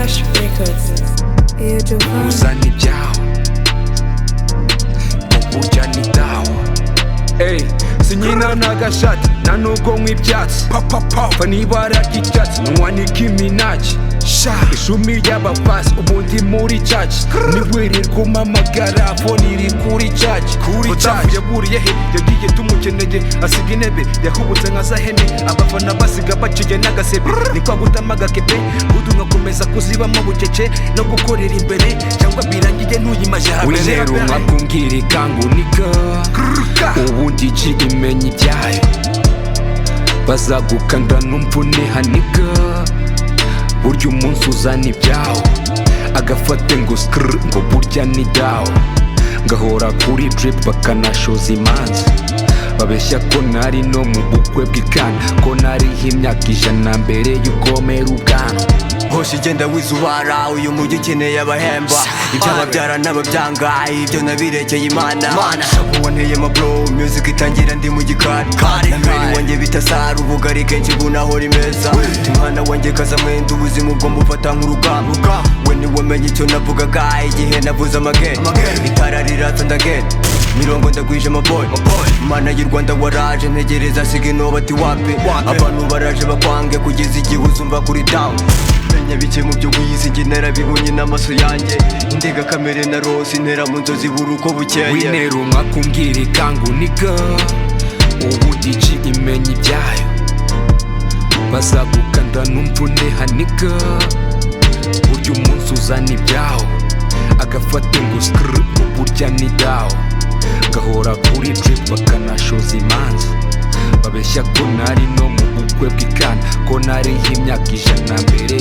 Flash Records. Uzana ibyawe uburya ni dawa. Sinyina n'agashati nta nubwo nk'ibyatsi fa n'ibara ry'icyatsi nuwa Nicki Minaj ishumi ry'abapasi ubundi muri caci niwirirwa umamagara fone iri kuri caci yaburiye he yagiye tumukeneye asiga intebe yahubutse nka zahene abafana basiga baciye n'agasebe nikwa gutama agakebe budu nkakomeza kuzibamo bucece no gukorera imbere cyangwa birangiye ntuyimaje habere rero nkakumbwira ikangunika ubundi iki imenya ibyayo bazagukanda numvune haniga burya umunsi uzana ibyawo agafate ngo skrr ngo burya ni dawo ngahora kuri drip bakanashoza imanza babeshya ko nari no mu bukwe bw'ikana ko nariho imyaka 100 mbere y'ukomera ubwana hose igenda wizubara uyu mujyi ukeneye abahemba ibyababyara n'ababyanga ibyo nabirekeye imana wanteye ma bro music itangira ndi mu gikari nameri wanjye bitasara ubugari kenshi bunahora imeza umwana wanjye kaza mwenda ubuzima ubwo mufata nk'urugamba we ni wamenye icyo navugaga igihe navuze amageni itara riratsa ndagenda mirongo ndagwije amaboy mana y'u Rwanda waraje ntegereza siga inoba ati wapi abantu baraje bakwange kugeza igihe uzumva kuri down menya bike mu byo wize njye narabibonye n'amaso yanjye indega kamere na rose intera mu nzozi buri uko bukeye winera umwaka umbwira ikangunika ubundi iki imenya ibyayo bazagukanda numvune haniga burya umunsi uzana ibyawo agafate ngo skrr ngo burya ni dawo ngahora kuri drip bakanashoza imanza babeshya ko nari no mu bukwe bw'ikana ko nariho imyaka 100 mbere